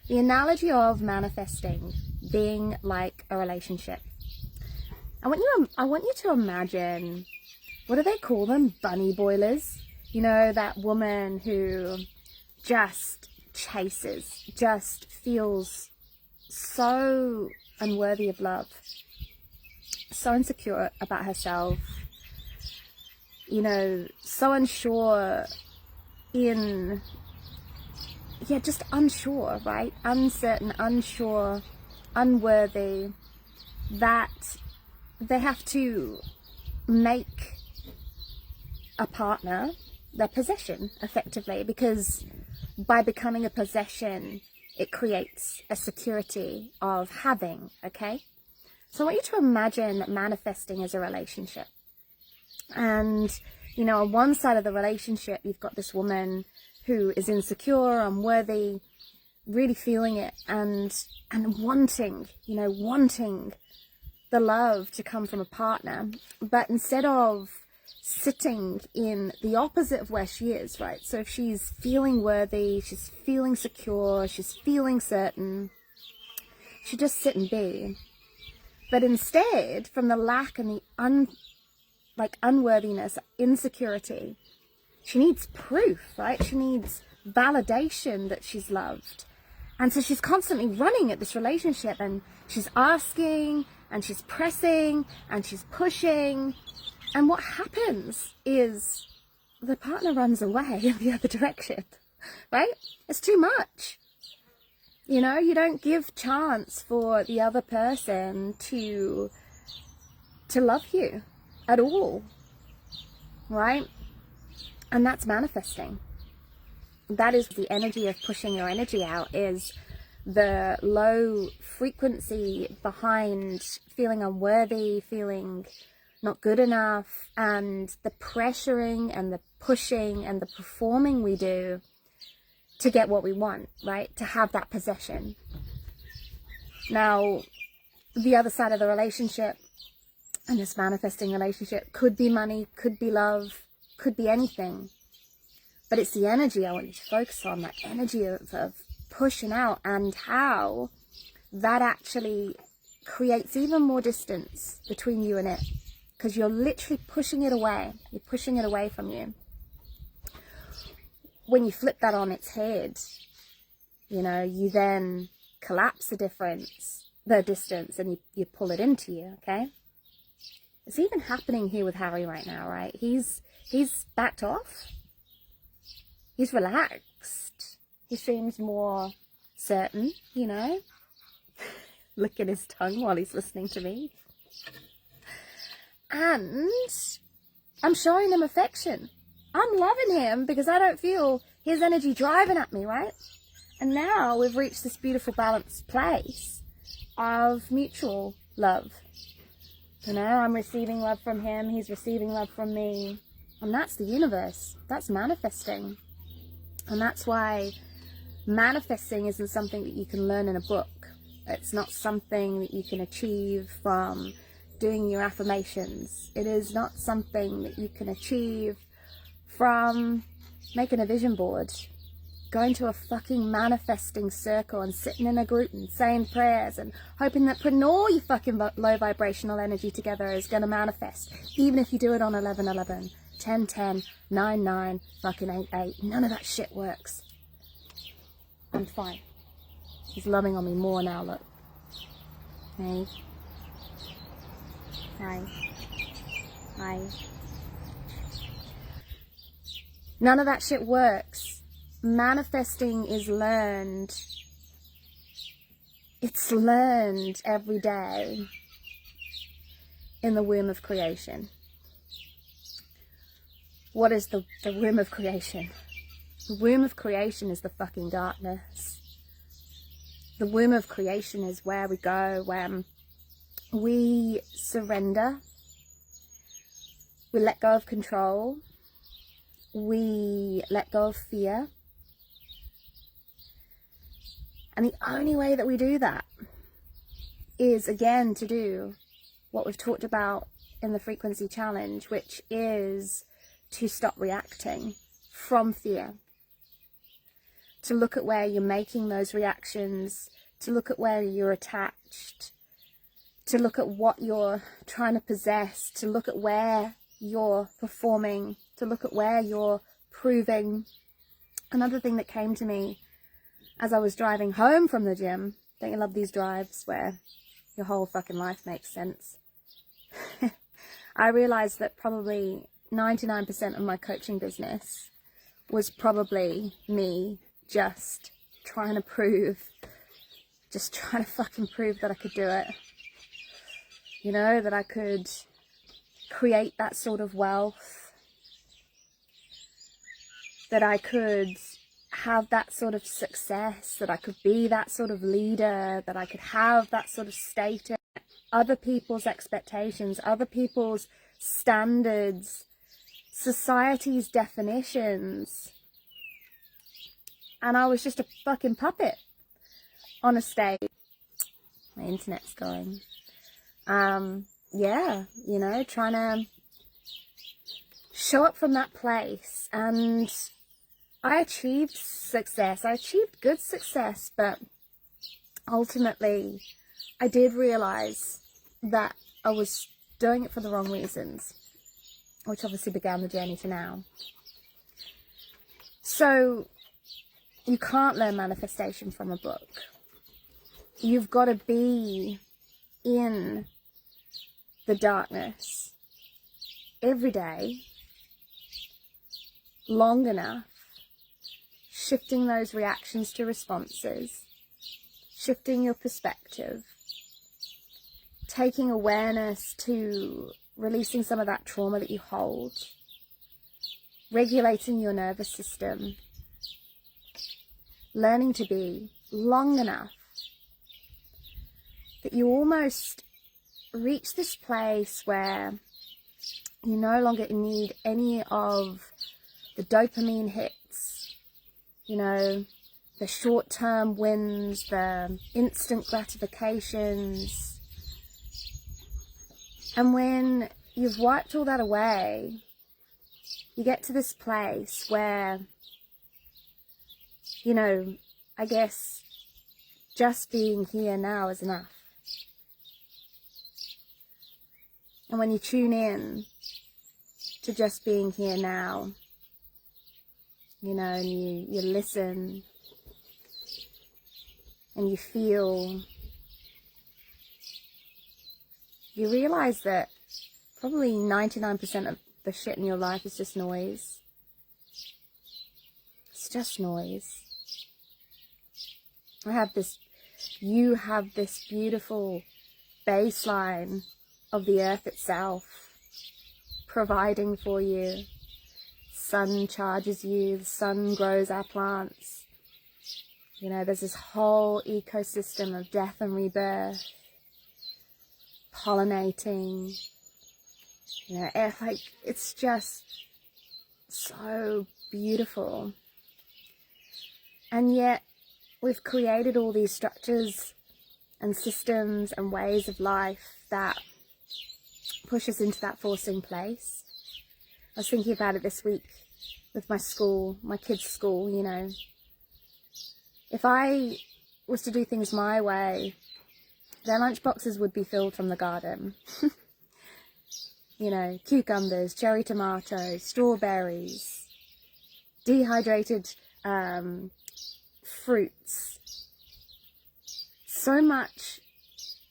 The analogy of manifesting being like a relationship. I want you to imagine, what do they call them? Bunny boilers. You know, that woman who just chases, just feels so unworthy of love, so insecure about herself, you know, so unsure just unsure, right? Uncertain, unsure, unworthy, that they have to make a partner their possession, effectively, because by becoming a possession, it creates a security of having, okay? So I want you to imagine manifesting as a relationship. And, you know, on one side of the relationship, you've got this woman who is insecure, unworthy, really feeling it and wanting, you know, wanting the love to come from a partner. But instead of sitting in the opposite of where she is, right? So if she's feeling worthy, she's feeling secure, she's feeling certain, she just sit and be. But instead, from the lack and the unworthiness, insecurity, she needs proof, right? She needs validation that she's loved. And so she's constantly running at this relationship, and she's asking, and she's pressing, and she's pushing. And what happens is the partner runs away in the other direction, right? It's too much. You know, you don't give chance for the other person to love you at all, right? And that's manifesting. That is the energy of pushing your energy out, is the low frequency behind feeling unworthy, feeling not good enough, and the pressuring and the pushing and the performing we do to get what we want, right? To have that possession. Now, the other side of the relationship, and this manifesting relationship, could be money, could be love, could be anything. But it's the energy I want you to focus on, that energy of pushing out, and how that actually creates even more distance between you and it. Because you're literally pushing it away. You're pushing it away from you. When you flip that on its head, you know, you then collapse the distance, and you pull it into you, okay? It's even happening here with Harry right now, right? He's backed off. He's relaxed. He seems more certain, you know, licking his tongue while he's listening to me. And I'm showing him affection. I'm loving him because I don't feel his energy driving at me, right? And now we've reached this beautiful balanced place of mutual love. You know, I'm receiving love from him, he's receiving love from me. And that's the universe. That's manifesting. And that's why manifesting isn't something that you can learn in a book. It's not something that you can achieve from doing your affirmations. It is not something that you can achieve from making a vision board, going to a fucking manifesting circle and sitting in a group and saying prayers and hoping that putting all your fucking low vibrational energy together is going to manifest, even if you do it on 11/11, 10/10, 9/9, fucking 8/8. None of that shit works. I'm fine. He's loving on me more now, look. Hey. Hi. Hi. None of that shit works. Manifesting is learned. It's learned every day in the womb of creation. What is the womb of creation? The womb of creation is the fucking darkness. The womb of creation is where we go when we surrender, we let go of control, we let go of fear. And the only way that we do that is, again, to do what we've talked about in the frequency challenge, which is to stop reacting from fear, to look at where you're making those reactions, to look at where you're attached, to look at what you're trying to possess, to look at where you're performing, to look at where you're proving. Another thing that came to me as I was driving home from the gym, don't you love these drives where your whole fucking life makes sense? I realized that probably 99% of my coaching business was probably me just trying to fucking prove that I could do it. You know, that I could create that sort of wealth, that I could have that sort of success, that I could be that sort of leader, that I could have that sort of status, other people's expectations, other people's standards, society's definitions. And I was just a fucking puppet on a stage. My internet's going. Yeah, you know, trying to show up from that place. And I achieved success. I achieved good success, but ultimately I did realize that I was doing it for the wrong reasons, which obviously began the journey to now. So you can't learn manifestation from a book. You've got to be in the darkness every day, long enough, shifting those reactions to responses, shifting your perspective, taking awareness to releasing some of that trauma that you hold, regulating your nervous system, learning to be long enough that you almost reach this place where you no longer need any of the dopamine hits, you know, the short-term wins, the instant gratifications. And when you've wiped all that away, you get to this place where, you know, I guess just being here now is enough. And when you tune in to just being here now, you know, and you listen and you feel, you realize that probably 99% of the shit in your life is just noise. It's just noise. You have this beautiful baseline of the earth itself providing for you. Sun charges you, the sun grows our plants. You know, there's this whole ecosystem of death and rebirth, pollinating, you know, like, it's just so beautiful. And yet we've created all these structures and systems and ways of life that push us into that forcing place. I was thinking about it this week with my school, my kids' school, you know. If I was to do things my way, their lunchboxes would be filled from the garden. You know, cucumbers, cherry tomatoes, strawberries, dehydrated fruits. So much,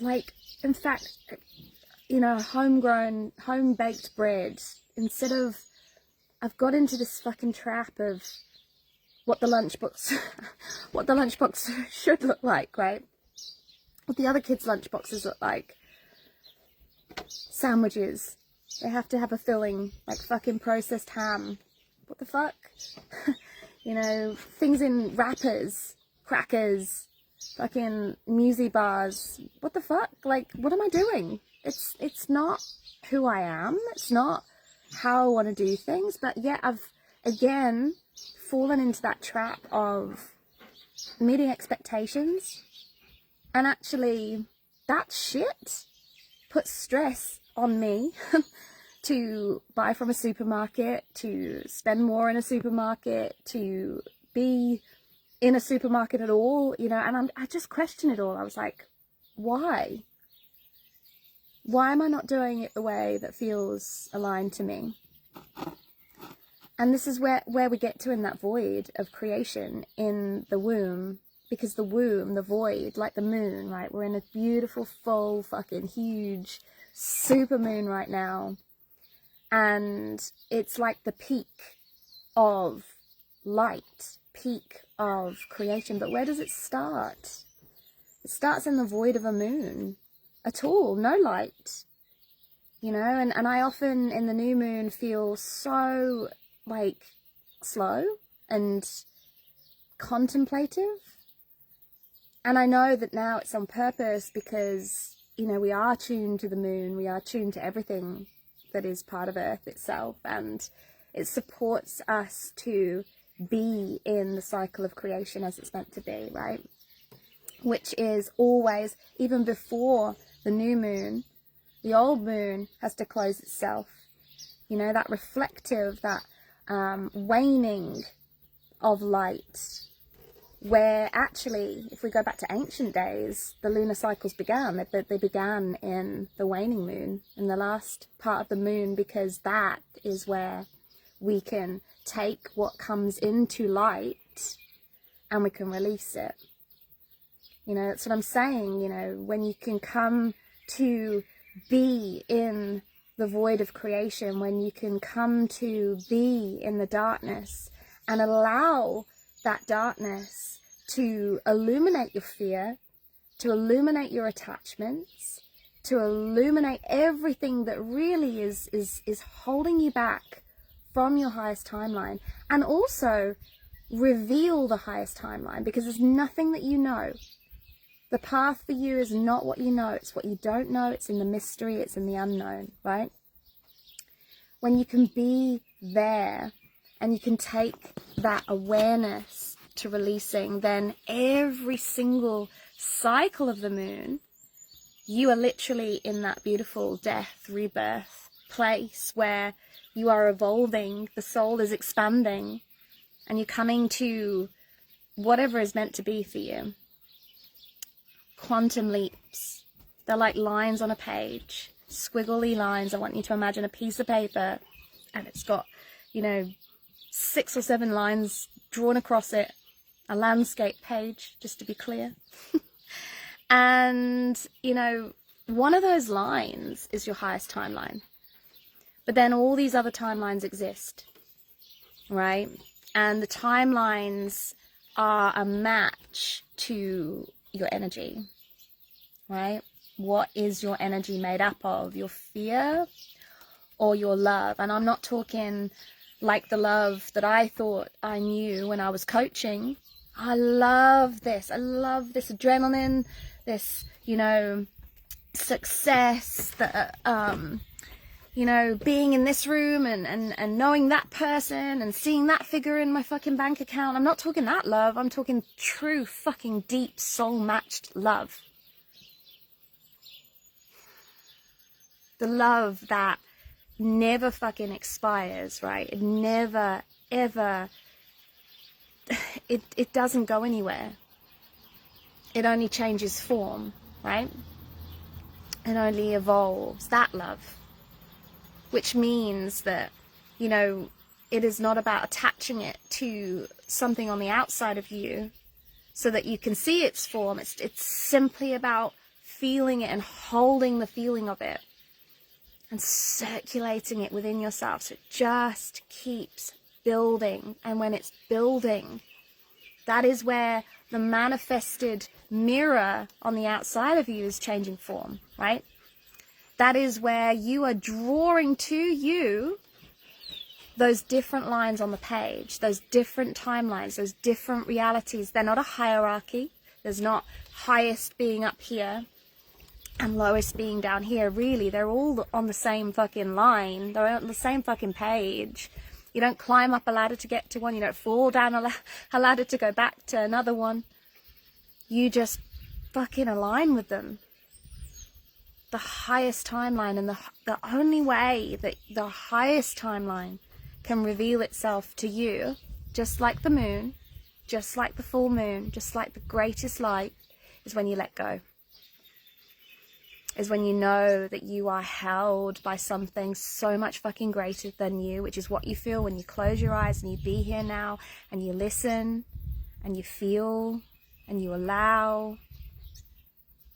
like, in fact, you know, homegrown, home-baked bread. Instead of, I've got into this fucking trap of what the lunchbox should look like, right? What the other kids' lunchboxes look like. Sandwiches. They have to have a filling, like fucking processed ham. What the fuck? You know, things in wrappers, crackers, fucking muesli bars. What the fuck? Like, what am I doing? It's not who I am. It's not how I want to do things. But yet I've, again, fallen into that trap of meeting expectations. And actually, that shit puts stress on me to buy from a supermarket, to spend more in a supermarket, to be in a supermarket at all, you know, and I just question it all. I was like, why? Why am I not doing it the way that feels aligned to me? And this is where we get to in that void of creation in the womb, because the womb, the void, like the moon, right? We're in a beautiful, full, fucking huge super moon right now. And it's like the peak of light, peak of creation. But where does it start? It starts in the void of a moon at all, no light, you know. And I often in the new moon feel so like slow and contemplative. And I know that now it's on purpose because, you know, we are tuned to the moon, we are tuned to everything that is part of Earth itself, and it supports us to be in the cycle of creation as it's meant to be, right? Which is always, even before the new moon, the old moon has to close itself. You know, that reflective, that waning of light, where actually, if we go back to ancient days, the lunar cycles began. They began in the waning moon, in the last part of the moon, because that is where we can take what comes into light and we can release it. You know, that's what I'm saying, you know, when you can come to be in the void of creation, when you can come to be in the darkness and allow that darkness to illuminate your fear, to illuminate your attachments, to illuminate everything that really is holding you back from your highest timeline, and also reveal the highest timeline, because there's nothing that you know. The path for you is not what you know, it's what you don't know, it's in the mystery, it's in the unknown, right? When you can be there and you can take that awareness to releasing, then every single cycle of the moon, you are literally in that beautiful death, rebirth place where you are evolving, the soul is expanding, and you're coming to whatever is meant to be for you. Quantum leaps. They're like lines on a page, squiggly lines. I want you to imagine a piece of paper and it's got, you know, 6 or 7 lines drawn across it, a landscape page, just to be clear. And, you know, one of those lines is your highest timeline. But then all these other timelines exist, right? And the timelines are a match to your energy, right? What is your energy made up of? Your fear or your love? And I'm not talking like the love that I thought I knew when I was coaching. I love this. I love this adrenaline, this, you know, success, that, you know, being in this room and knowing that person and seeing that figure in my fucking bank account. I'm not talking that love. I'm talking true fucking deep soul matched love. The love that never fucking expires, right? It never, ever, it doesn't go anywhere. It only changes form, right? It only evolves. That love. Which means that, you know, it is not about attaching it to something on the outside of you so that you can see its form. It's simply about feeling it and holding the feeling of it and circulating it within yourself, so it just keeps building. And when it's building, that is where the manifested mirror on the outside of you is changing form, right? That is where you are drawing to you those different lines on the page, those different timelines, those different realities. They're not a hierarchy. There's not highest being up here and lowest being down here. Really, they're all on the same fucking line. They're on the same fucking page. You don't climb up a ladder to get to one. You don't fall down a ladder to go back to another one. You just fucking align with them. The highest timeline, and the only way that the highest timeline can reveal itself to you, just like the moon, just like the full moon, just like the greatest light, is when you let go. Is when you know that you are held by something so much fucking greater than you, which is what you feel when you close your eyes and you be here now and you listen and you feel and you allow.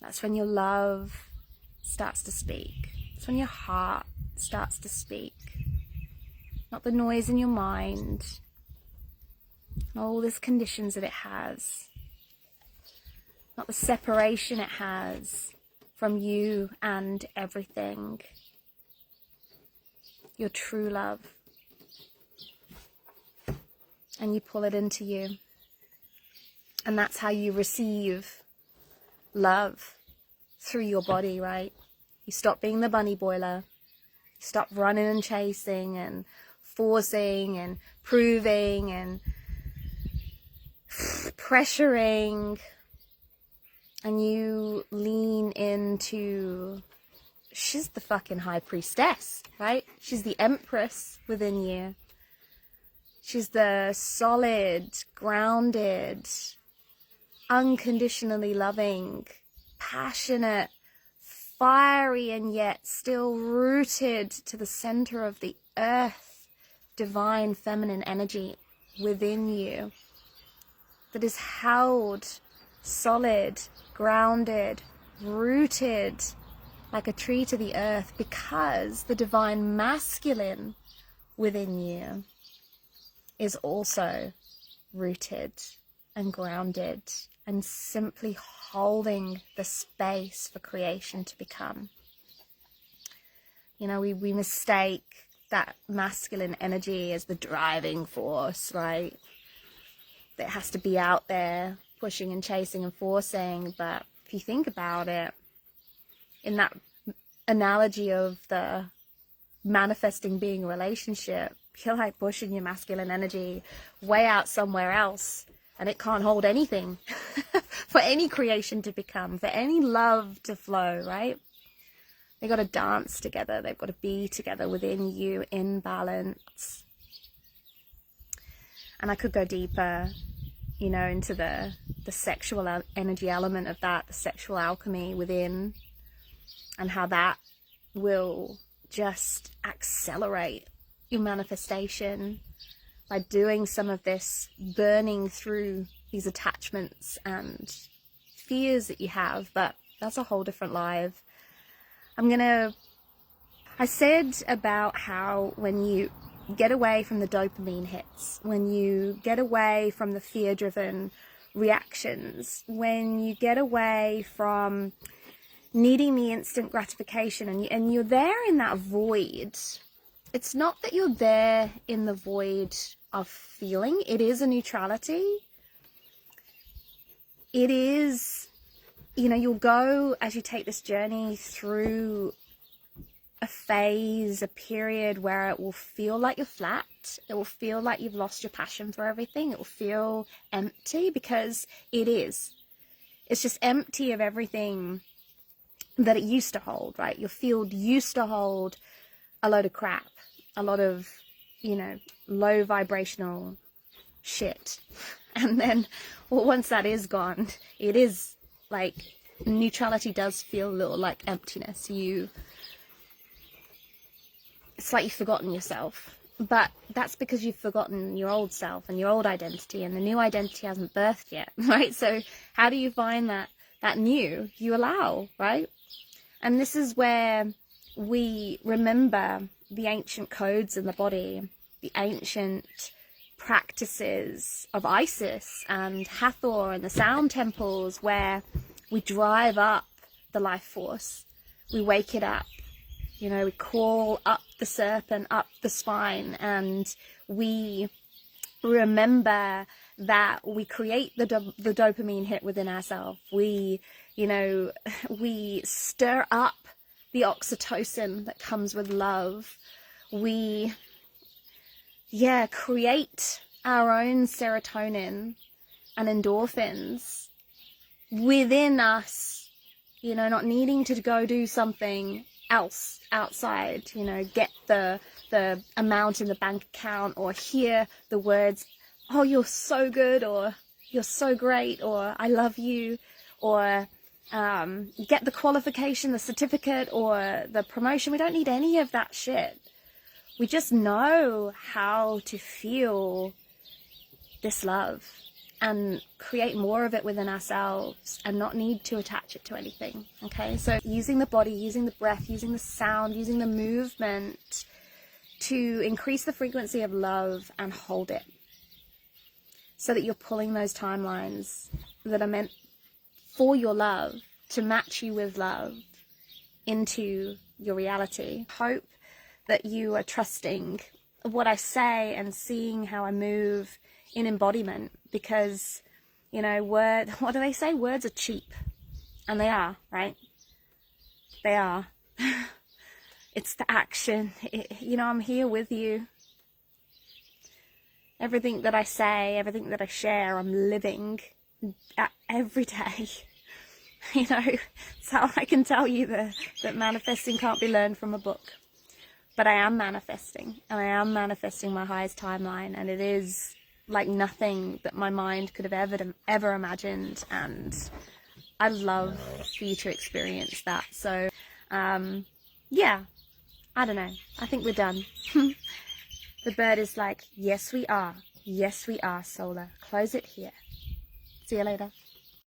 That's when your love starts to speak. That's when your heart starts to speak. Not the noise in your mind, not all these conditions that it has, not the separation it has from you and everything. Your true love. And you pull it into you. And that's how you receive love, through your body, right? You stop being the bunny boiler. You stop running and chasing and forcing and proving and pressuring. And you lean into, she's the fucking high priestess, right? She's the empress within you. She's the solid, grounded, unconditionally loving, passionate, fiery, and yet still rooted to the center of the earth, divine feminine energy within you that is held solid, grounded, rooted like a tree to the earth, because the divine masculine within you is also rooted and grounded and simply holding the space for creation to become. You know, we mistake that masculine energy as the driving force, right? That has to be out there pushing and chasing and forcing. But if you think about it, in that analogy of the manifesting being a relationship, you're like pushing your masculine energy way out somewhere else, and it can't hold anything for any creation to become, for any love to flow, right? They got to dance together. They've got to be together within you in balance. And I could go deeper, you know, into the sexual energy element of that, the sexual alchemy within, and how that will just accelerate your manifestation by doing some of this burning through these attachments and fears that you have. But that's a whole different live. I said about how when you get away from the dopamine hits, when you get away from the fear-driven reactions, when you get away from needing the instant gratification, and you're there in that void, it's not that you're there in the void of feeling. It is a neutrality. It is, you know, you'll go as you take this journey through a phase, a period where it will feel like you're flat. It will feel like you've lost your passion for everything. It will feel empty, because it is. It's just empty of everything that it used to hold, right? Your field used to hold a load of crap, a lot of, you know, low vibrational shit. And then, well, once that is gone, it is like, neutrality does feel a little like emptiness. It's like you've forgotten yourself. But that's because you've forgotten your old self and your old identity, and the new identity hasn't birthed yet, right? So how do you find that new? You allow, right? And this is where we remember the ancient codes in the body, the ancient practices of Isis and Hathor and the sound temples, where we drive up the life force. We wake it up. You know, we call up the serpent, up the spine, and we remember that we create the dopamine hit within ourselves. We, you know, we stir up the oxytocin that comes with love. We, create our own serotonin and endorphins within us, you know, not needing to go do something else outside, you know, get the amount in the bank account, or hear the words, oh, you're so good, or you're so great, or I love you, or get the qualification, the certificate, or the promotion. We don't need any of that shit. We just know how to feel this love and create more of it within ourselves and not need to attach it to anything. Okay, so using the body, using the breath, using the sound, using the movement to increase the frequency of love and hold it, so that you're pulling those timelines that are meant for your love to match you with love into your reality. Hope that you are trusting what I say and seeing how I move in embodiment, because, you know, what do they say? Words are cheap. And they are, right? They are. It's the action. You know, I'm here with you. Everything that I say, everything that I share, I'm living every day. You know, so I can tell you that manifesting can't be learned from a book. But I am manifesting, and I am manifesting my highest timeline, and it is like nothing that my mind could have ever imagined, and I'd love for you to experience that. So, yeah, I don't know. I think we're done. The bird is like, yes, we are. Yes, we are, Solar. Close it here. See you later.